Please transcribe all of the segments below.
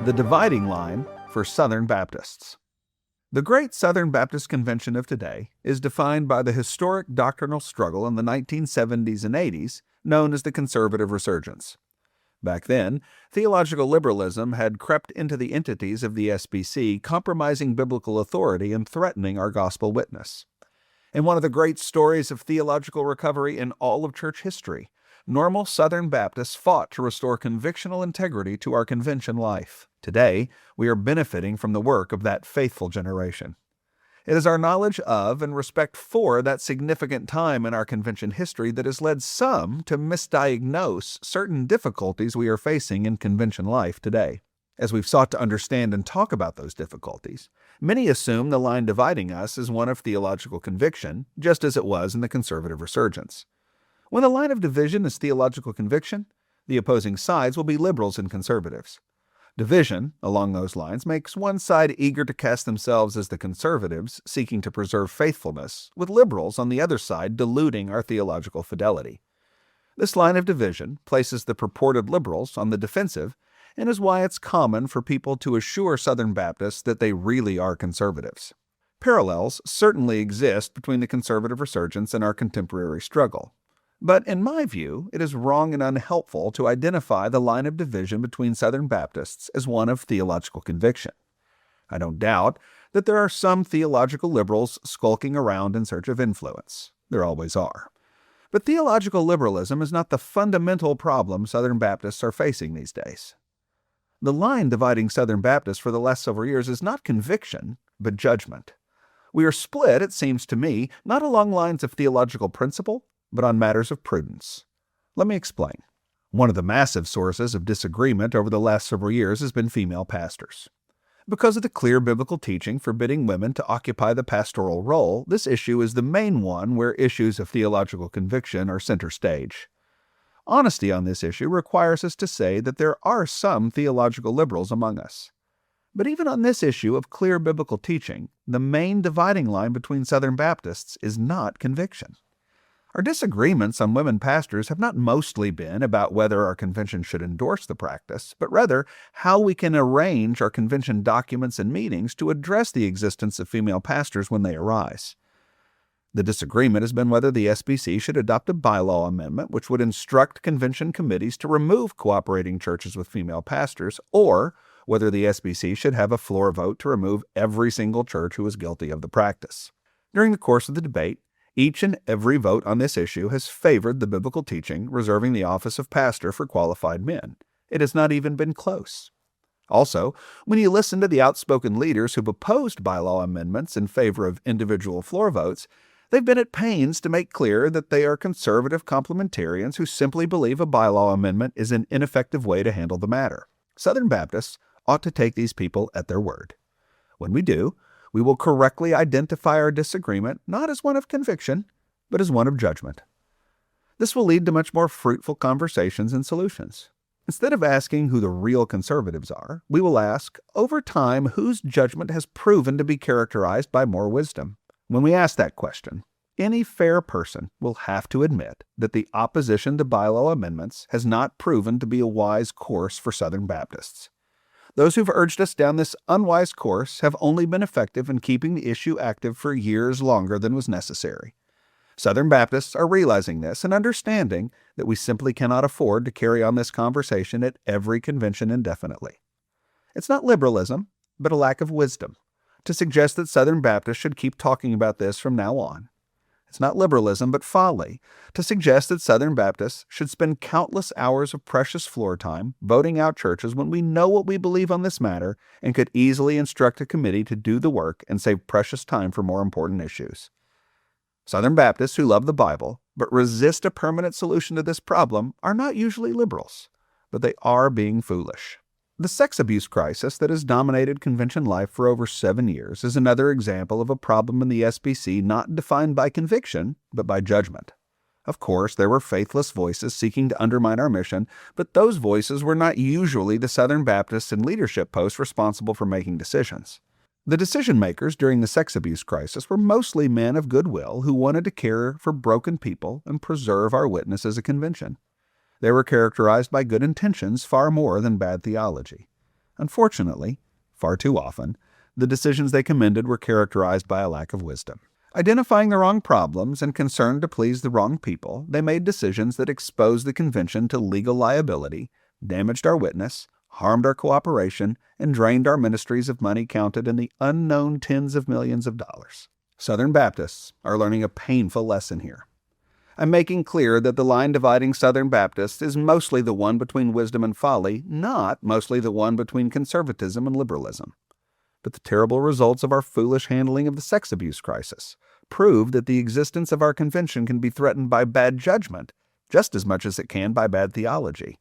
The dividing line for Southern Baptists. The Great Southern Baptist Convention of today is defined by the historic doctrinal struggle in the 1970s and 80s known as the conservative resurgence. Back then, theological liberalism had crept into the entities of the SBC, compromising biblical authority and threatening our gospel witness. In one of the great stories of theological recovery in all of church history, normal Southern Baptists fought to restore convictional integrity to our convention life. Today, we are benefiting from the work of that faithful generation. It is our knowledge of and respect for that significant time in our convention history that has led some to misdiagnose certain difficulties we are facing in convention life today. As we've sought to understand and talk about those difficulties, many assume the line dividing us is one of theological conviction, just as it was in the conservative resurgence. When the line of division is theological conviction, the opposing sides will be liberals and conservatives. Division, along those lines, makes one side eager to cast themselves as the conservatives, seeking to preserve faithfulness, with liberals on the other side diluting our theological fidelity. This line of division places the purported liberals on the defensive, and is why it's common for people to assure Southern Baptists that they really are conservatives. Parallels certainly exist between the conservative resurgence and our contemporary struggle. But in my view, it is wrong and unhelpful to identify the line of division between Southern Baptists as one of theological conviction. I don't doubt that there are some theological liberals skulking around in search of influence. There always are. But theological liberalism is not the fundamental problem Southern Baptists are facing these days. The line dividing Southern Baptists for the last several years is not conviction, but judgment. We are split, it seems to me, not along lines of theological principle, but on matters of prudence. Let me explain. One of the massive sources of disagreement over the last several years has been female pastors. Because of the clear biblical teaching forbidding women to occupy the pastoral role, this issue is the main one where issues of theological conviction are center stage. Honesty on this issue requires us to say that there are some theological liberals among us. But even on this issue of clear biblical teaching, the main dividing line between Southern Baptists is not conviction. Our disagreements on women pastors have not mostly been about whether our convention should endorse the practice, but rather how we can arrange our convention documents and meetings to address the existence of female pastors when they arise. The disagreement has been whether the SBC should adopt a bylaw amendment which would instruct convention committees to remove cooperating churches with female pastors, or whether the SBC should have a floor vote to remove every single church who is guilty of the practice. During the course of the debate, each and every vote on this issue has favored the biblical teaching reserving the office of pastor for qualified men. It has not even been close. Also, when you listen to the outspoken leaders who've opposed bylaw amendments in favor of individual floor votes, they've been at pains to make clear that they are conservative complementarians who simply believe a bylaw amendment is an ineffective way to handle the matter. Southern Baptists ought to take these people at their word. When we do, we will correctly identify our disagreement not as one of conviction, but as one of judgment. This will lead to much more fruitful conversations and solutions. Instead of asking who the real conservatives are, we will ask, over time, whose judgment has proven to be characterized by more wisdom. When we ask that question, any fair person will have to admit that the opposition to bylaw amendments has not proven to be a wise course for Southern Baptists. Those who've urged us down this unwise course have only been effective in keeping the issue active for years longer than was necessary. Southern Baptists are realizing this and understanding that we simply cannot afford to carry on this conversation at every convention indefinitely. It's not liberalism, but a lack of wisdom to suggest that Southern Baptists should keep talking about this from now on. It's not liberalism, but folly to suggest that Southern Baptists should spend countless hours of precious floor time voting out churches when we know what we believe on this matter and could easily instruct a committee to do the work and save precious time for more important issues. Southern Baptists who love the Bible but resist a permanent solution to this problem are not usually liberals, but they are being foolish. The sex abuse crisis that has dominated convention life for over 7 years is another example of a problem in the SBC not defined by conviction, but by judgment. Of course, there were faithless voices seeking to undermine our mission, but those voices were not usually the Southern Baptists in leadership posts responsible for making decisions. The decision-makers during the sex abuse crisis were mostly men of goodwill who wanted to care for broken people and preserve our witness as a convention. They were characterized by good intentions far more than bad theology. Unfortunately, far too often, the decisions they commended were characterized by a lack of wisdom. Identifying the wrong problems and concerned to please the wrong people, they made decisions that exposed the convention to legal liability, damaged our witness, harmed our cooperation, and drained our ministries of money counted in the unknown tens of millions of dollars. Southern Baptists are learning a painful lesson here. I'm making clear that the line dividing Southern Baptists is mostly the one between wisdom and folly, not mostly the one between conservatism and liberalism. But the terrible results of our foolish handling of the sex abuse crisis prove that the existence of our convention can be threatened by bad judgment just as much as it can by bad theology.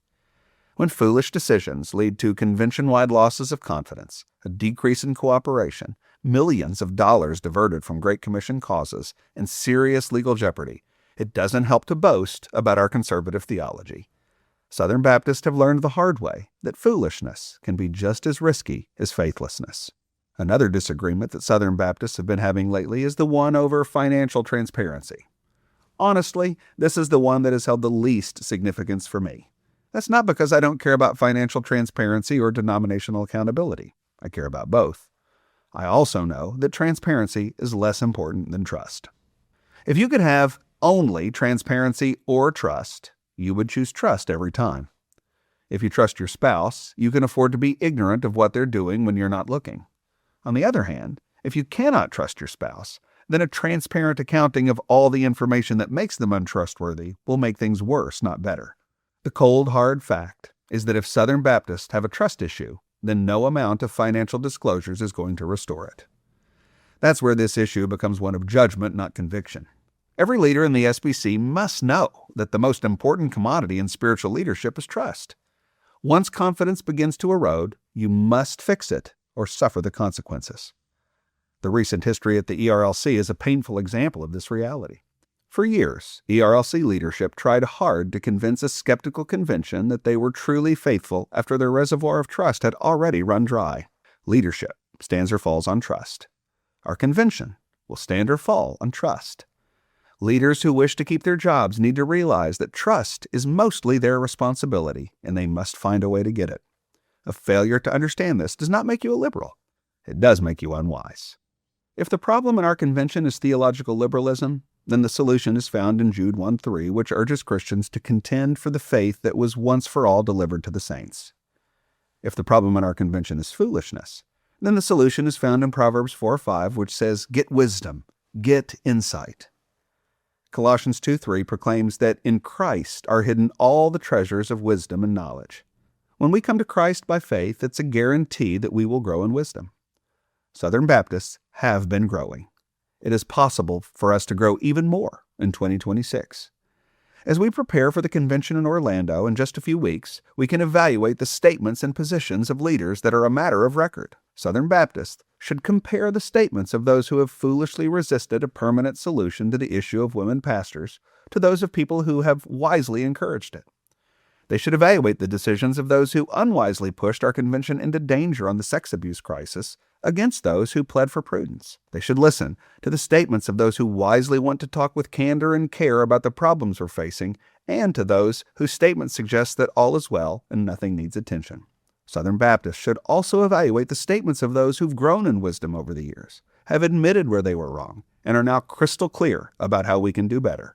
When foolish decisions lead to convention-wide losses of confidence, a decrease in cooperation, millions of dollars diverted from Great Commission causes, and serious legal jeopardy, it doesn't help to boast about our conservative theology. Southern Baptists have learned the hard way that foolishness can be just as risky as faithlessness. Another disagreement that Southern Baptists have been having lately is the one over financial transparency. Honestly, this is the one that has held the least significance for me. That's not because I don't care about financial transparency or denominational accountability. I care about both. I also know that transparency is less important than trust. If you could have only transparency or trust, you would choose trust every time. If you trust your spouse, you can afford to be ignorant of what they're doing when you're not looking. On the other hand, if you cannot trust your spouse, then a transparent accounting of all the information that makes them untrustworthy will make things worse, not better. The cold, hard fact is that if Southern Baptists have a trust issue, then no amount of financial disclosures is going to restore it. That's where this issue becomes one of judgment, not conviction. Every leader in the SBC must know that the most important commodity in spiritual leadership is trust. Once confidence begins to erode, you must fix it or suffer the consequences. The recent history at the ERLC is a painful example of this reality. For years, ERLC leadership tried hard to convince a skeptical convention that they were truly faithful after their reservoir of trust had already run dry. Leadership stands or falls on trust. Our convention will stand or fall on trust. Leaders who wish to keep their jobs need to realize that trust is mostly their responsibility, and they must find a way to get it. A failure to understand this does not make you a liberal. It does make you unwise. If the problem in our convention is theological liberalism, then the solution is found in Jude 1:3, which urges Christians to contend for the faith that was once for all delivered to the saints. If the problem in our convention is foolishness, then the solution is found in Proverbs 4:5, which says, "Get wisdom, get insight." Colossians 2:3 proclaims that in Christ are hidden all the treasures of wisdom and knowledge. When we come to Christ by faith, it's a guarantee that we will grow in wisdom. Southern Baptists have been growing. It is possible for us to grow even more in 2026. As we prepare for the convention in Orlando in just a few weeks, we can evaluate the statements and positions of leaders that are a matter of record. Southern Baptists should compare the statements of those who have foolishly resisted a permanent solution to the issue of women pastors to those of people who have wisely encouraged it. They should evaluate the decisions of those who unwisely pushed our convention into danger on the sex abuse crisis against those who pled for prudence. They should listen to the statements of those who wisely want to talk with candor and care about the problems we're facing, and to those whose statements suggest that all is well and nothing needs attention. Southern Baptists should also evaluate the statements of those who've grown in wisdom over the years, have admitted where they were wrong, and are now crystal clear about how we can do better.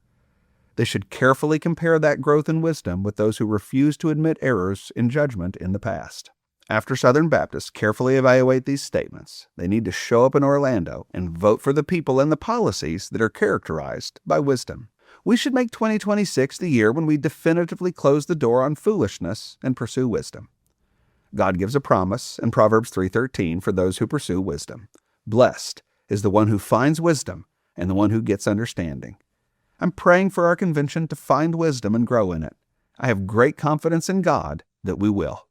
They should carefully compare that growth in wisdom with those who refuse to admit errors in judgment in the past. After Southern Baptists carefully evaluate these statements, they need to show up in Orlando and vote for the people and the policies that are characterized by wisdom. We should make 2026 the year when we definitively close the door on foolishness and pursue wisdom. God gives a promise in Proverbs 3:13 for those who pursue wisdom. Blessed is the one who finds wisdom and the one who gets understanding. I'm praying for our convention to find wisdom and grow in it. I have great confidence in God that we will.